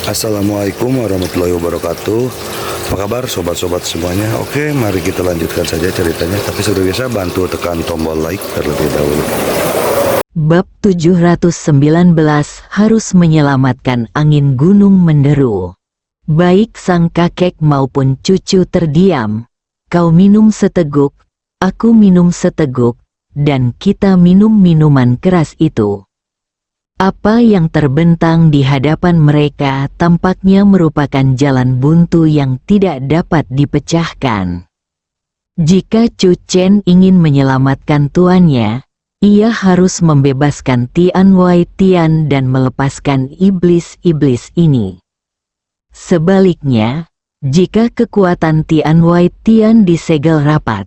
Assalamualaikum warahmatullahi wabarakatuh. Apa kabar sobat-sobat semuanya? Oke, mari kita lanjutkan saja ceritanya. Tapi seperti biasa bantu tekan tombol like terlebih dahulu. Bab 719 harus menyelamatkan angin gunung menderu. Baik sang kakek maupun cucu terdiam. Kau minum seteguk, aku minum seteguk, dan kita minum minuman keras itu. Apa yang terbentang di hadapan mereka tampaknya merupakan jalan buntu yang tidak dapat dipecahkan. Jika Chu Chen ingin menyelamatkan tuannya, ia harus membebaskan Tian Wai Tian dan melepaskan iblis-iblis ini. Sebaliknya, jika kekuatan Tian Wai Tian disegel rapat,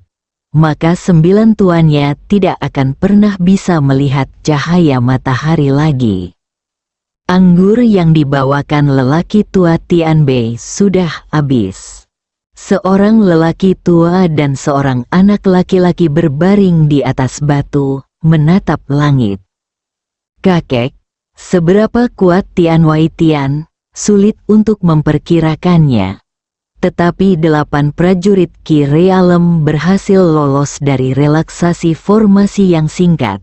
maka 9 tuannya tidak akan pernah bisa melihat cahaya matahari lagi. Anggur yang dibawakan lelaki tua Tian Bei sudah habis. Seorang lelaki tua dan seorang anak laki-laki berbaring di atas batu, menatap langit. Kakek, seberapa kuat Tian Wai Tian? Sulit untuk memperkirakannya. Tetapi 8 prajurit Qi Realem berhasil lolos dari relaksasi formasi yang singkat.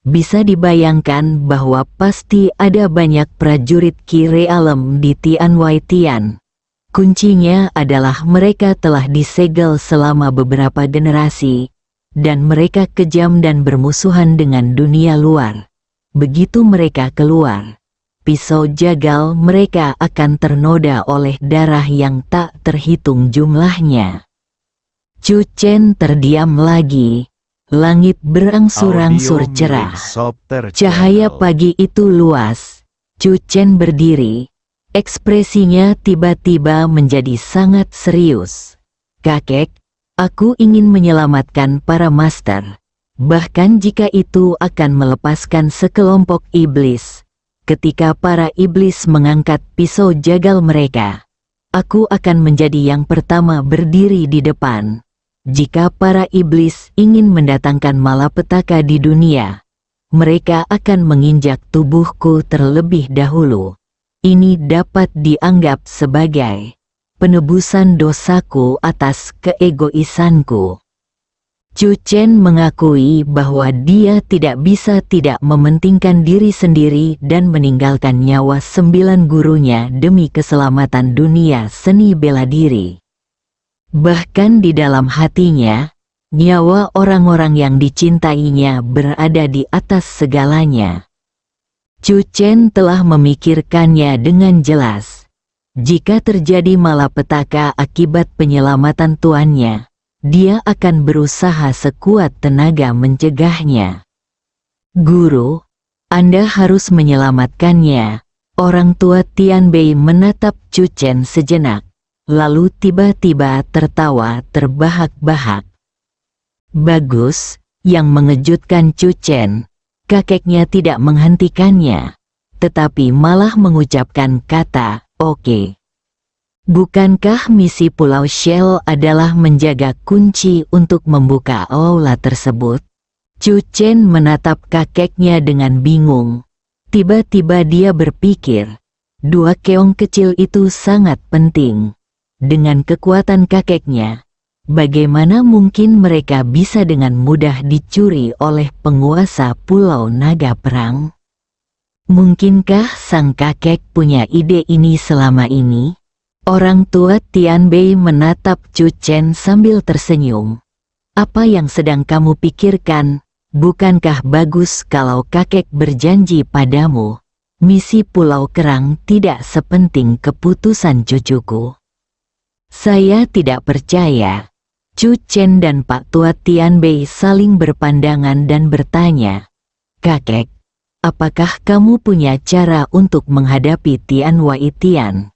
Bisa dibayangkan bahwa pasti ada banyak prajurit Qi Realem di Tian Wai Tian. Kuncinya adalah mereka telah disegel selama beberapa generasi, dan mereka kejam dan bermusuhan dengan dunia luar. Begitu mereka keluar, pisau jagal mereka akan ternoda oleh darah yang tak terhitung jumlahnya. Chu Chen terdiam lagi. Langit berangsur-angsur cerah. Cahaya pagi itu luas. Chu Chen berdiri. Ekspresinya tiba-tiba menjadi sangat serius. Kakek, aku ingin menyelamatkan para master. Bahkan jika itu akan melepaskan sekelompok iblis. Ketika para iblis mengangkat pisau jagal mereka, aku akan menjadi yang pertama berdiri di depan. Jika para iblis ingin mendatangkan malapetaka di dunia, mereka akan menginjak tubuhku terlebih dahulu. Ini dapat dianggap sebagai penebusan dosaku atas keegoisanku. Chu Chen mengakui bahwa dia tidak bisa tidak mementingkan diri sendiri dan meninggalkan nyawa 9 gurunya demi keselamatan dunia seni bela diri. Bahkan di dalam hatinya, nyawa orang-orang yang dicintainya berada di atas segalanya. Chu Chen telah memikirkannya dengan jelas. Jika terjadi malapetaka akibat penyelamatan tuannya, dia akan berusaha sekuat tenaga mencegahnya. Guru, Anda harus menyelamatkannya. Orang tua Tian Bei menatap Chu Chen sejenak, lalu tiba-tiba tertawa terbahak-bahak. Bagus, yang mengejutkan Chu Chen, kakeknya tidak menghentikannya, tetapi malah mengucapkan kata, "Oke." Bukankah misi Pulau Shell adalah menjaga kunci untuk membuka aula tersebut? Chu Chen menatap kakeknya dengan bingung. Tiba-tiba dia berpikir, 2 keong kecil itu sangat penting. Dengan kekuatan kakeknya, bagaimana mungkin mereka bisa dengan mudah dicuri oleh penguasa Pulau Naga Perang? Mungkinkah sang kakek punya ide ini selama ini? Orang tua Tian Bei menatap Chu Chen sambil tersenyum. Apa yang sedang kamu pikirkan? Bukankah bagus kalau kakek berjanji padamu? Misi Pulau Kerang tidak sepenting keputusan cucuku. Saya tidak percaya. Chu Chen dan Pak Tua Tian Bei saling berpandangan dan bertanya, "Kakek, apakah kamu punya cara untuk menghadapi Tian Wai Tian?"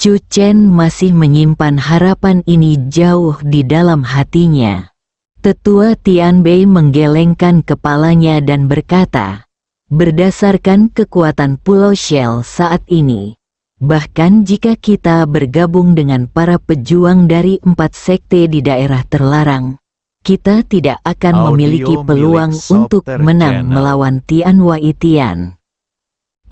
Chu Chen masih menyimpan harapan ini jauh di dalam hatinya. Tetua Tian Bei menggelengkan kepalanya dan berkata, berdasarkan kekuatan Pulau Shell saat ini, bahkan jika kita bergabung dengan para pejuang dari 4 sekte di daerah terlarang, kita tidak akan memiliki peluang untuk menang melawan Tian Wai Tian.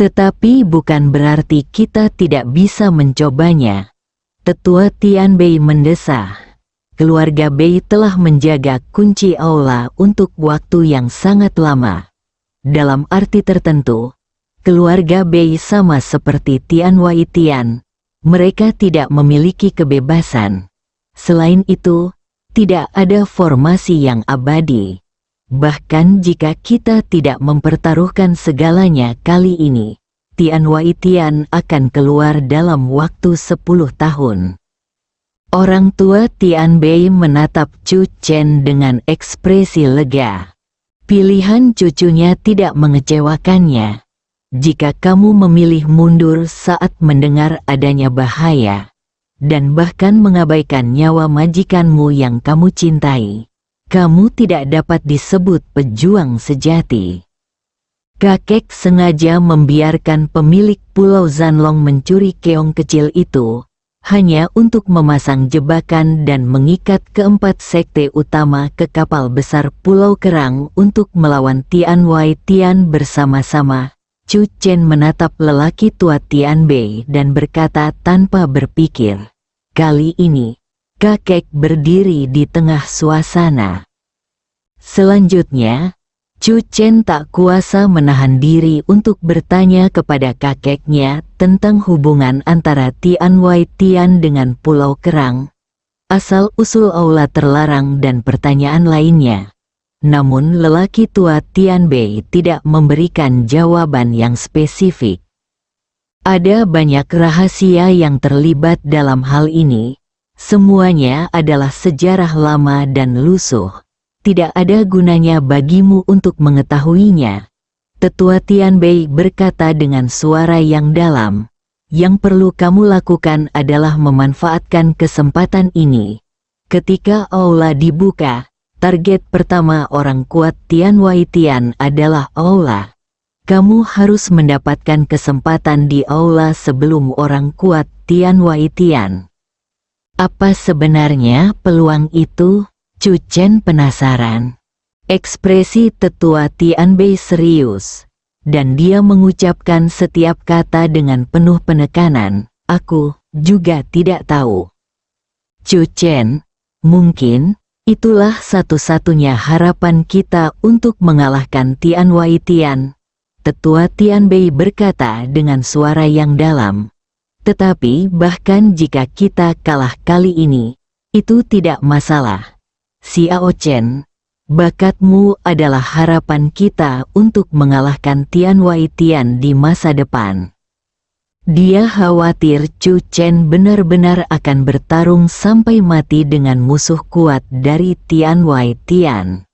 Tetapi bukan berarti kita tidak bisa mencobanya. Tetua Tian Bei mendesah. Keluarga Bei telah menjaga kunci aula untuk waktu yang sangat lama. Dalam arti tertentu, keluarga Bei sama seperti Tian Wai Tian. Mereka tidak memiliki kebebasan. Selain itu, tidak ada formasi yang abadi. Bahkan jika kita tidak mempertaruhkan segalanya kali ini, Tian Wai Tian akan keluar dalam waktu 10 tahun. Orang tua Tian Bei menatap Chu Chen dengan ekspresi lega. Pilihan cucunya tidak mengecewakannya. Jika kamu memilih mundur saat mendengar adanya bahaya, dan bahkan mengabaikan nyawa majikanmu yang kamu cintai, kamu tidak dapat disebut pejuang sejati. Kakek sengaja membiarkan pemilik Pulau Zanlong mencuri keong kecil itu, hanya untuk memasang jebakan dan mengikat keempat sekte utama ke kapal besar Pulau Kerang untuk melawan Tian Wai Tian bersama-sama. Chu Chen menatap lelaki tua Tian Bei dan berkata tanpa berpikir, kali ini, kakek berdiri di tengah suasana. Selanjutnya, Chu Chen tak kuasa menahan diri untuk bertanya kepada kakeknya tentang hubungan antara Tian Wai Tian dengan Pulau Kerang, asal-usul aula terlarang dan pertanyaan lainnya. Namun lelaki tua Tian Bei tidak memberikan jawaban yang spesifik. Ada banyak rahasia yang terlibat dalam hal ini. Semuanya adalah sejarah lama dan lusuh. Tidak ada gunanya bagimu untuk mengetahuinya. Tetua Tian Bei berkata dengan suara yang dalam. Yang perlu kamu lakukan adalah memanfaatkan kesempatan ini. Ketika aula dibuka, target pertama orang kuat Tian Wai Tian adalah aula. Kamu harus mendapatkan kesempatan di aula sebelum orang kuat Tian Wai Tian. Apa sebenarnya peluang itu? Chu Chen penasaran. Ekspresi tetua Tian Bei serius, dan dia mengucapkan setiap kata dengan penuh penekanan. Aku juga tidak tahu. Chu Chen, mungkin itulah satu-satunya harapan kita untuk mengalahkan Tian Wai Tian. Tetua Tian Bei berkata dengan suara yang dalam. Tetapi bahkan jika kita kalah kali ini, itu tidak masalah. Xiao Chen, bakatmu adalah harapan kita untuk mengalahkan Tian Wai Tian di masa depan. Dia khawatir Chu Chen benar-benar akan bertarung sampai mati dengan musuh kuat dari Tian Wai Tian.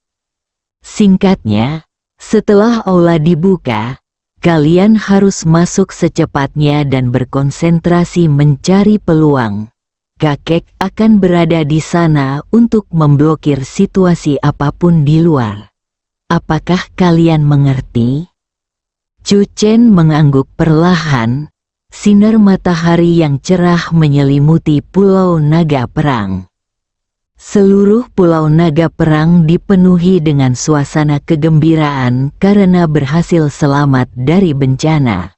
Singkatnya, setelah aula dibuka, kalian harus masuk secepatnya dan berkonsentrasi mencari peluang. Kakek akan berada di sana untuk memblokir situasi apapun di luar. Apakah kalian mengerti? Chu Chen mengangguk perlahan. Sinar matahari yang cerah menyelimuti Pulau Naga Perang. Seluruh Pulau Naga Perang dipenuhi dengan suasana kegembiraan karena berhasil selamat dari bencana.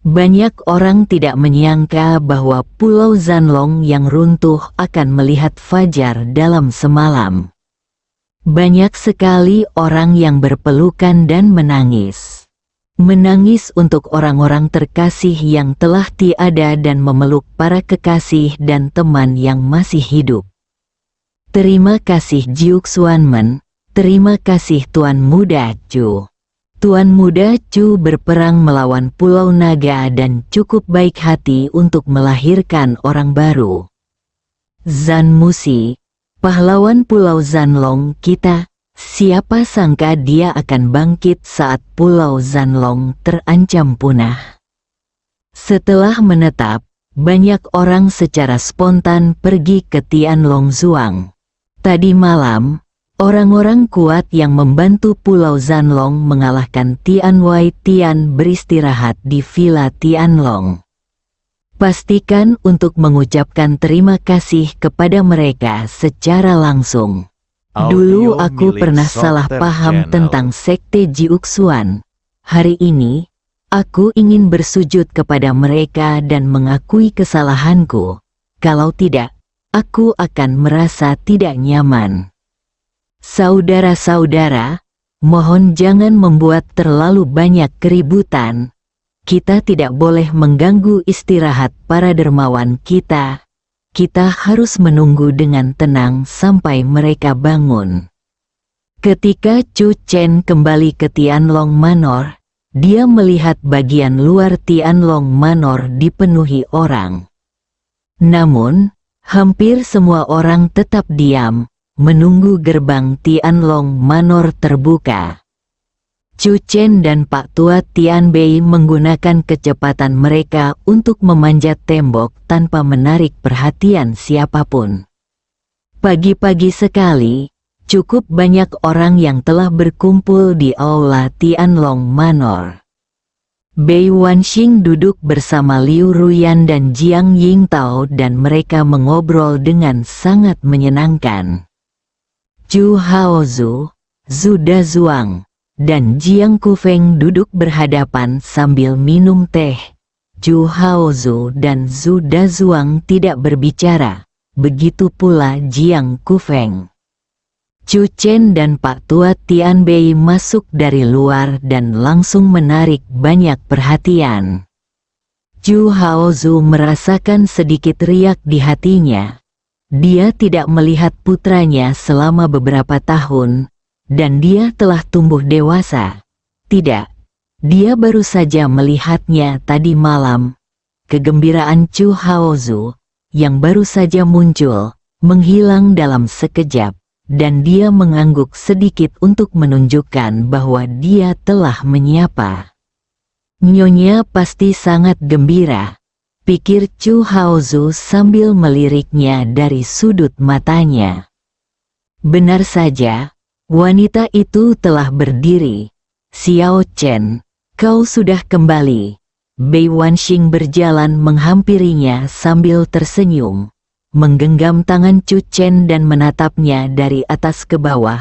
Banyak orang tidak menyangka bahwa Pulau Zanlong yang runtuh akan melihat fajar dalam semalam. Banyak sekali orang yang berpelukan dan menangis. Menangis untuk orang-orang terkasih yang telah tiada dan memeluk para kekasih dan teman yang masih hidup. Terima kasih Jiuk Xuanmen, terima kasih Tuan Muda Chu. Tuan Muda Chu berperang melawan Pulau Naga dan cukup baik hati untuk melahirkan orang baru. Zan Musi, pahlawan Pulau Zanlong kita, siapa sangka dia akan bangkit saat Pulau Zanlong terancam punah. Setelah menetap, banyak orang secara spontan pergi ke Tianlong Zuang. Tadi malam, orang-orang kuat yang membantu Pulau Zanlong mengalahkan Tian Wai Tian beristirahat di Villa Tianlong. Pastikan untuk mengucapkan terima kasih kepada mereka secara langsung. Dulu aku pernah salah paham tentang Sekte Jiuxuan. Hari ini, Aku ingin bersujud kepada mereka dan mengakui kesalahanku. Kalau tidak, aku akan merasa tidak nyaman. Saudara-saudara, mohon jangan membuat terlalu banyak keributan. Kita tidak boleh mengganggu istirahat para dermawan kita. Kita harus menunggu dengan tenang sampai mereka bangun. Ketika Chu Chen kembali ke Tianlong Manor, dia melihat bagian luar Tianlong Manor dipenuhi orang. Namun, hampir semua orang tetap diam, menunggu gerbang Tianlong Manor terbuka. Chu Chen dan Pak Tua Tianbei menggunakan kecepatan mereka untuk memanjat tembok tanpa menarik perhatian siapapun. Pagi-pagi sekali, cukup banyak orang yang telah berkumpul di aula Tianlong Manor. Bei Wanxing duduk bersama Liu Ruyan dan Jiang Yingtao dan mereka mengobrol dengan sangat menyenangkan. Zhu Haozu, Zhu Dazuang, dan Jiang Kufeng duduk berhadapan sambil minum teh. Zhu Haozu dan Zhu Dazuang tidak berbicara, begitu pula Jiang Kufeng. Chu Chen dan Pak Tua Tianbei masuk dari luar dan langsung menarik banyak perhatian. Zhu Haozu merasakan sedikit riak di hatinya. Dia tidak melihat putranya selama beberapa tahun, dan dia telah tumbuh dewasa. Tidak, dia baru saja melihatnya tadi malam. Kegembiraan Zhu Haozu, yang baru saja muncul, menghilang dalam sekejap. Dan dia mengangguk sedikit untuk menunjukkan bahwa dia telah menyapa. Nyonya pasti sangat gembira, pikir Zhu Haozu sambil meliriknya dari sudut matanya. Benar saja, wanita itu telah berdiri. Xiao Chen, kau sudah kembali. Bei Wanxing berjalan menghampirinya sambil tersenyum, menggenggam tangan Chu Chen dan menatapnya dari atas ke bawah,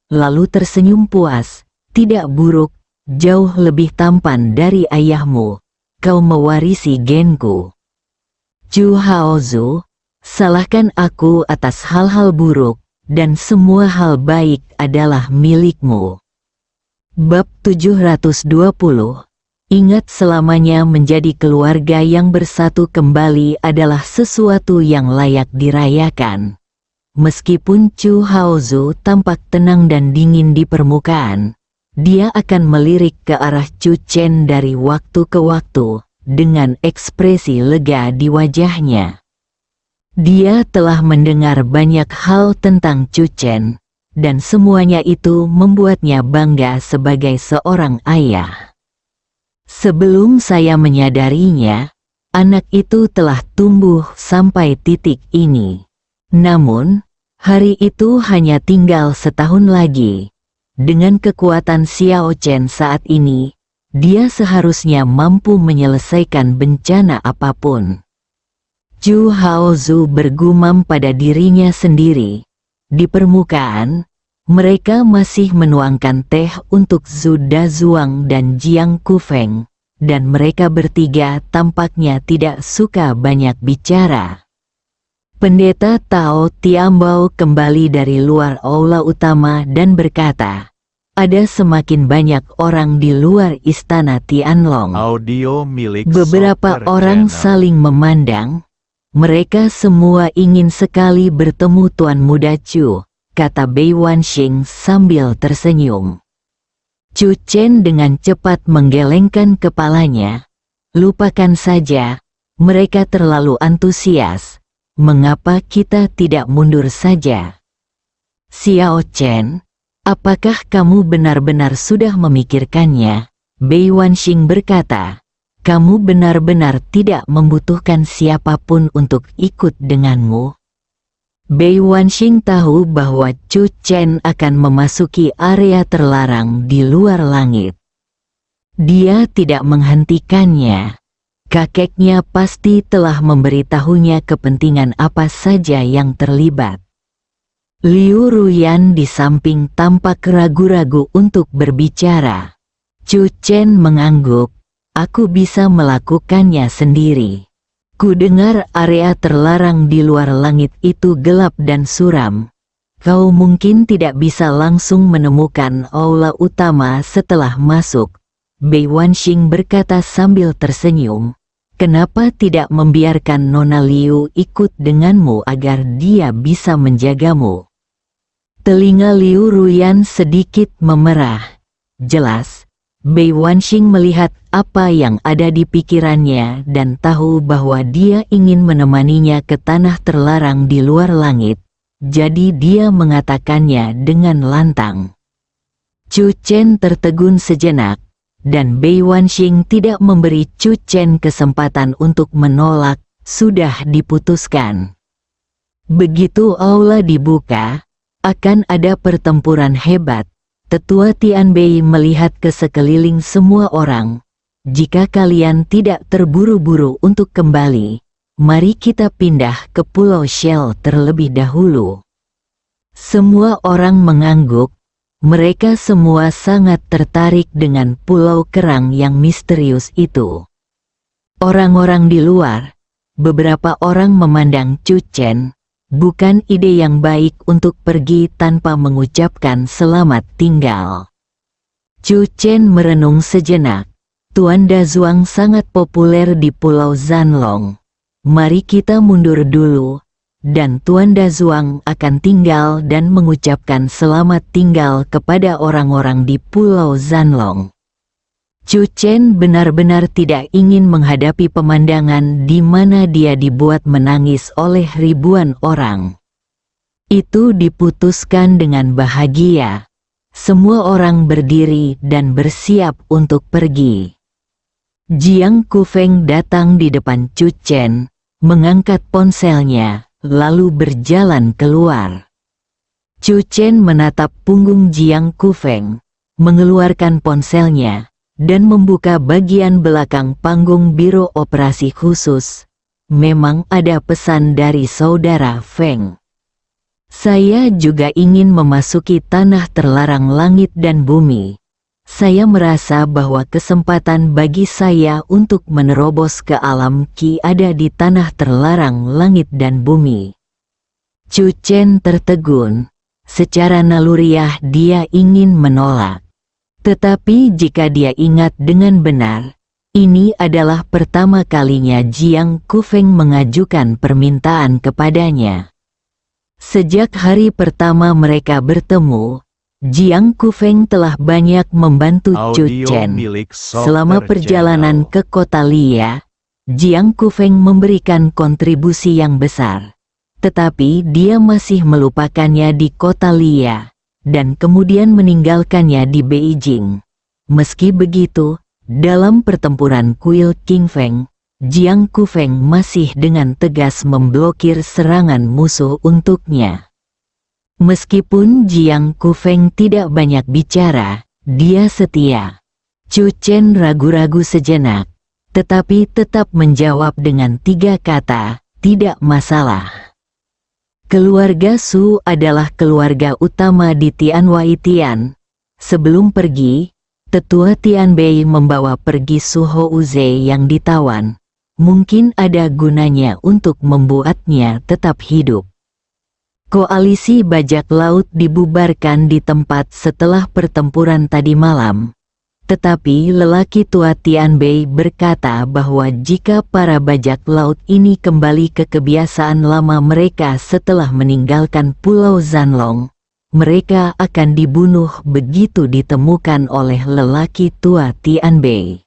lalu tersenyum puas. Tidak buruk, jauh lebih tampan dari ayahmu. Kau mewarisi genku. Zhu Haozu, salahkan aku atas hal-hal buruk, dan semua hal baik adalah milikmu. Bab 720. Ingat, selamanya menjadi keluarga yang bersatu kembali adalah sesuatu yang layak dirayakan. Meskipun Zhu Haozu tampak tenang dan dingin di permukaan, dia akan melirik ke arah Chu Chen dari waktu ke waktu, dengan ekspresi lega di wajahnya. Dia telah mendengar banyak hal tentang Chu Chen, dan semuanya itu membuatnya bangga sebagai seorang ayah. Sebelum saya menyadarinya, anak itu telah tumbuh sampai titik ini. Namun, hari itu hanya tinggal setahun lagi. Dengan kekuatan Xiao Chen saat ini, dia seharusnya mampu menyelesaikan bencana apapun. Zhu Haozu bergumam pada dirinya sendiri. Di permukaan, mereka masih menuangkan teh untuk Zhu Dazuang dan Jiang Kufeng, dan mereka bertiga tampaknya tidak suka banyak bicara. Pendeta Tao Tiambao kembali dari luar aula utama dan berkata, ada semakin banyak orang di luar istana Tianlong. Audio milik Beberapa Soccer orang Channel. saling memandang. Mereka semua ingin sekali bertemu Tuan Muda Chu, kata Bei Wanxing sambil tersenyum. Chu Chen dengan cepat menggelengkan kepalanya. Lupakan saja, mereka terlalu antusias. Mengapa kita tidak mundur saja? Xiao Chen, apakah kamu benar-benar sudah memikirkannya? Bei Wanxing berkata, kamu benar-benar tidak membutuhkan siapapun untuk ikut denganmu. Bei Wanxing tahu bahwa Chu Chen akan memasuki area terlarang di luar langit. Dia tidak menghentikannya. Kakeknya pasti telah memberitahunya kepentingan apa saja yang terlibat. Liu Ruyan di samping tampak ragu-ragu untuk berbicara. Chu Chen mengangguk. aku bisa melakukannya sendiri. Ku dengar area terlarang di luar langit itu gelap dan suram. Kau mungkin tidak bisa langsung menemukan aula utama setelah masuk. Bei Wanxing berkata sambil tersenyum. Kenapa tidak membiarkan Nona Liu ikut denganmu agar dia bisa menjagamu? Telinga Liu Ruyan sedikit memerah. Jelas, Bei Wanxing melihat apa yang ada di pikirannya dan tahu bahwa dia ingin menemaninya ke tanah terlarang di luar langit. Jadi dia mengatakannya dengan lantang. Chu Chen tertegun sejenak. Dan Bei Wanxing tidak memberi Chu Chen kesempatan untuk menolak, sudah diputuskan. Begitu aula dibuka, akan ada pertempuran hebat. Tetua Tianbei melihat ke sekeliling semua orang. Jika kalian tidak terburu-buru untuk kembali, mari kita pindah ke Pulau Shell terlebih dahulu. Semua orang mengangguk. Mereka semua sangat tertarik dengan pulau kerang yang misterius itu. Orang-orang di luar, beberapa orang memandang Chu Chen, bukan ide yang baik untuk pergi tanpa mengucapkan selamat tinggal. Chu Chen merenung sejenak. Tuan Dazuang sangat populer di Pulau Zanlong. Mari kita mundur dulu. Dan Tuan Dazuang akan tinggal dan mengucapkan selamat tinggal kepada orang-orang di Pulau Zanlong. Chu Chen benar-benar tidak ingin menghadapi pemandangan di mana dia dibuat menangis oleh ribuan orang. Itu diputuskan dengan bahagia. Semua orang berdiri dan bersiap untuk pergi. Jiang Kufeng datang di depan Chu Chen, mengangkat ponselnya. Lalu berjalan keluar. Chu Chen menatap punggung Jiang Kufeng, mengeluarkan ponselnya, dan membuka bagian belakang panggung biro operasi khusus. Memang ada pesan dari saudara Feng. Saya juga ingin memasuki tanah terlarang langit dan bumi. Saya merasa bahwa kesempatan bagi saya untuk menerobos ke alam Qi ada di tanah terlarang langit dan bumi. Chu Chen tertegun. Secara naluriah dia ingin menolak. Tetapi jika dia ingat dengan benar, ini adalah pertama kalinya Jiang Kufeng mengajukan permintaan kepadanya. Sejak hari pertama mereka bertemu, Jiang Kufeng telah banyak membantu Chu Chen. Selama perjalanan ke kota Lia, Jiang Kufeng memberikan kontribusi yang besar. Tetapi dia masih melupakannya di kota Lia, dan kemudian meninggalkannya di Beijing. Meski begitu, dalam pertempuran kuil King Feng, Jiang Kufeng masih dengan tegas memblokir serangan musuh untuknya. Meskipun Jiang Kufeng tidak banyak bicara, dia setia. Chu Chen ragu-ragu sejenak, tetapi tetap menjawab dengan 3 kata, tidak masalah. Keluarga Su adalah keluarga utama di Tianwaitian. Sebelum pergi, Tetua Tianbei membawa pergi Su Houze yang ditawan. Mungkin ada gunanya untuk membuatnya tetap hidup. Koalisi bajak laut dibubarkan di tempat setelah pertempuran tadi malam. Tetapi lelaki tua Tianbei berkata bahwa jika para bajak laut ini kembali ke kebiasaan lama mereka setelah meninggalkan Pulau Zanlong, mereka akan dibunuh begitu ditemukan oleh lelaki tua Tianbei.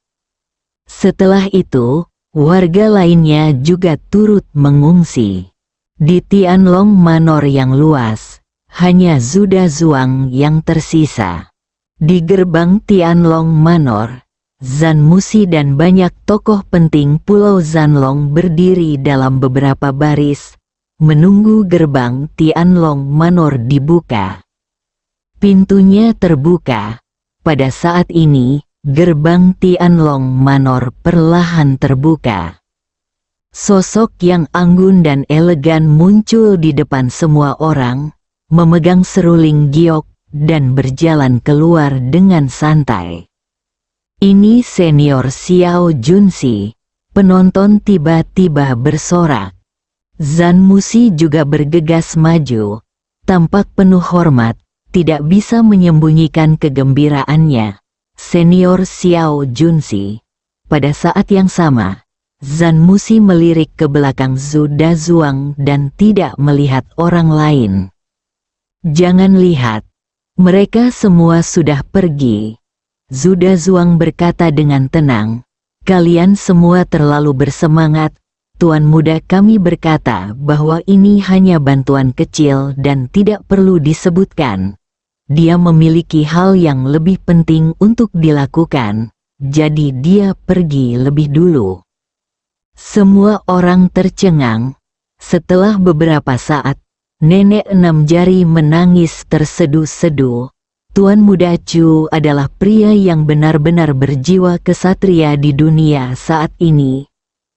Setelah itu, warga lainnya juga turut mengungsi. Di Tianlong Manor yang luas, hanya Zhu Dazuang yang tersisa. Di gerbang Tianlong Manor, Zhan Musi dan banyak tokoh penting Pulau Zanlong berdiri dalam beberapa baris, menunggu gerbang Tianlong Manor dibuka. Pintunya terbuka. Pada saat ini, gerbang Tianlong Manor perlahan terbuka. Sosok yang anggun dan elegan muncul di depan semua orang, memegang seruling giok, dan berjalan keluar dengan santai. Ini senior Xiao Junsi. Penonton tiba-tiba bersorak. Zan Musi juga bergegas maju. Tampak penuh hormat, tidak bisa menyembunyikan kegembiraannya. Senior Xiao Junsi. Pada saat yang sama, Zan Musi melirik ke belakang Zhu Dazuang dan tidak melihat orang lain. Jangan lihat, mereka semua sudah pergi. Zhu Dazuang berkata dengan tenang, kalian semua terlalu bersemangat. Tuan muda kami berkata bahwa ini hanya bantuan kecil dan tidak perlu disebutkan. Dia memiliki hal yang lebih penting untuk dilakukan, jadi dia pergi lebih dulu. Semua orang tercengang. Setelah beberapa saat, nenek 6 jari menangis terseduh-seduh. Tuan Muda Chu adalah pria yang benar-benar berjiwa kesatria di dunia saat ini.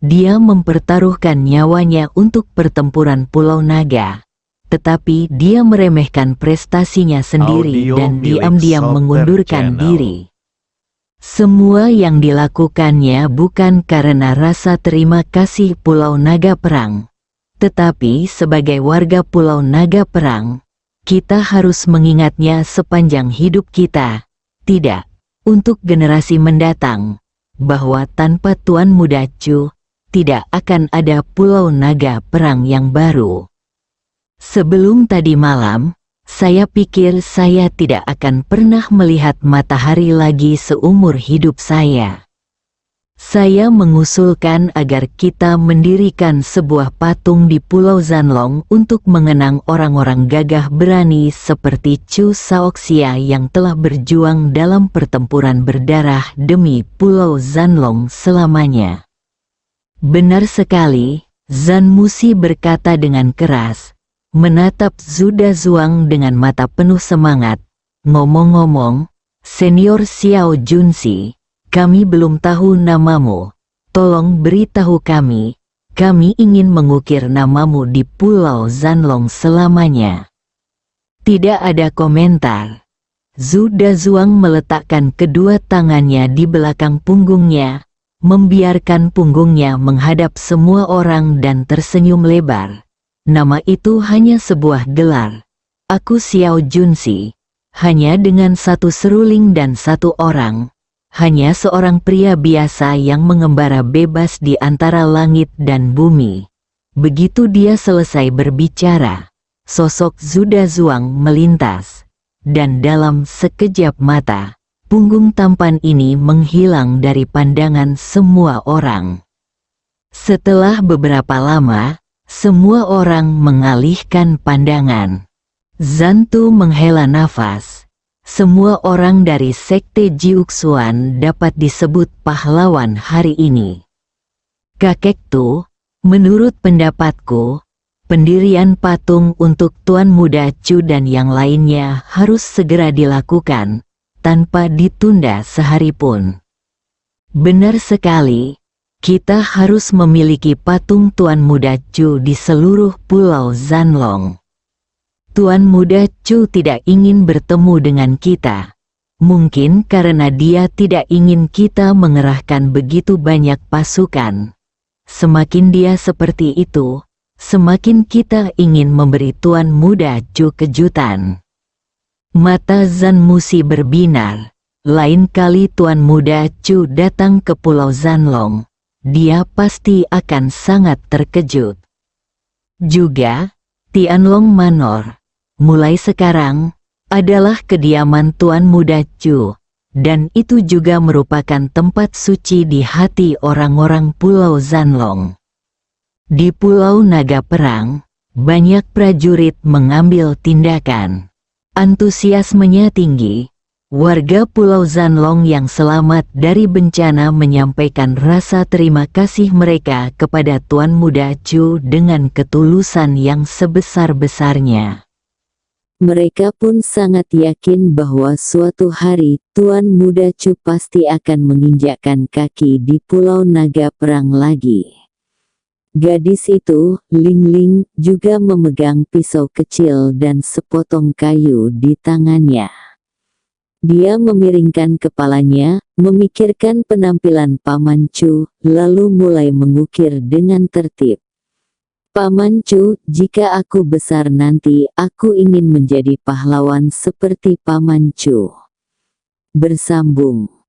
Dia mempertaruhkan nyawanya untuk pertempuran Pulau Naga. Tetapi dia meremehkan prestasinya sendiri dan diam-diam mengundurkan diri. Semua yang dilakukannya bukan karena rasa terima kasih Pulau Naga Perang. Tetapi sebagai warga Pulau Naga Perang, kita harus mengingatnya sepanjang hidup kita, tidak, untuk generasi mendatang, bahwa tanpa Tuan Muda Chu, tidak akan ada Pulau Naga Perang yang baru. Sebelum tadi malam, saya pikir saya tidak akan pernah melihat matahari lagi seumur hidup saya. Saya mengusulkan agar kita mendirikan sebuah patung di Pulau Zanlong untuk mengenang orang-orang gagah berani seperti Chu Shaoxia yang telah berjuang dalam pertempuran berdarah demi Pulau Zanlong selamanya. Benar sekali, Zan Musi berkata dengan keras, menatap Zhu Dazuang dengan mata penuh semangat. Ngomong-ngomong, senior Xiao Junsi, kami belum tahu namamu. Tolong beritahu kami. Kami ingin mengukir namamu di Pulau Zanlong selamanya. Tidak ada komentar. Zhu Dazuang meletakkan kedua tangannya di belakang punggungnya, membiarkan punggungnya menghadap semua orang dan tersenyum lebar. Nama itu hanya sebuah gelar. Aku Xiao Junsi. Hanya dengan satu seruling dan satu orang. Hanya seorang pria biasa yang mengembara bebas di antara langit dan bumi. Begitu dia selesai berbicara, sosok Zhu Dazuang melintas. Dan dalam sekejap mata, punggung tampan ini menghilang dari pandangan semua orang. Setelah beberapa lama, semua orang mengalihkan pandangan. Zantu menghela nafas. Semua orang dari Sekte Jiuxuan dapat disebut pahlawan hari ini. Kakek Tu, menurut pendapatku, pendirian patung untuk Tuan Muda Chu dan yang lainnya harus segera dilakukan, tanpa ditunda sehari pun. Benar sekali, kita harus memiliki patung Tuan Muda Chu di seluruh Pulau Zanlong. Tuan Muda Chu tidak ingin bertemu dengan kita. Mungkin karena dia tidak ingin kita mengerahkan begitu banyak pasukan. Semakin dia seperti itu, semakin kita ingin memberi Tuan Muda Chu kejutan. Mata Zan Musi berbinar. Lain kali Tuan Muda Chu datang ke Pulau Zanlong, dia pasti akan sangat terkejut. Juga, Tianlong Manor, mulai sekarang, adalah kediaman Tuan Muda Chu, dan itu juga merupakan tempat suci di hati orang-orang Pulau Zanlong. Di Pulau Naga Perang, banyak prajurit mengambil tindakan. Antusiasmenya tinggi. Warga Pulau Zanlong yang selamat dari bencana menyampaikan rasa terima kasih mereka kepada Tuan Muda Chu dengan ketulusan yang sebesar-besarnya. Mereka pun sangat yakin bahwa suatu hari Tuan Muda Chu pasti akan menginjakkan kaki di Pulau Naga Perang lagi. Gadis itu, Ling Ling, juga memegang pisau kecil dan sepotong kayu di tangannya. Dia memiringkan kepalanya, memikirkan penampilan Paman Chu, lalu mulai mengukir dengan tertib. Paman Chu, jika aku besar nanti, aku ingin menjadi pahlawan seperti Paman Chu. Bersambung.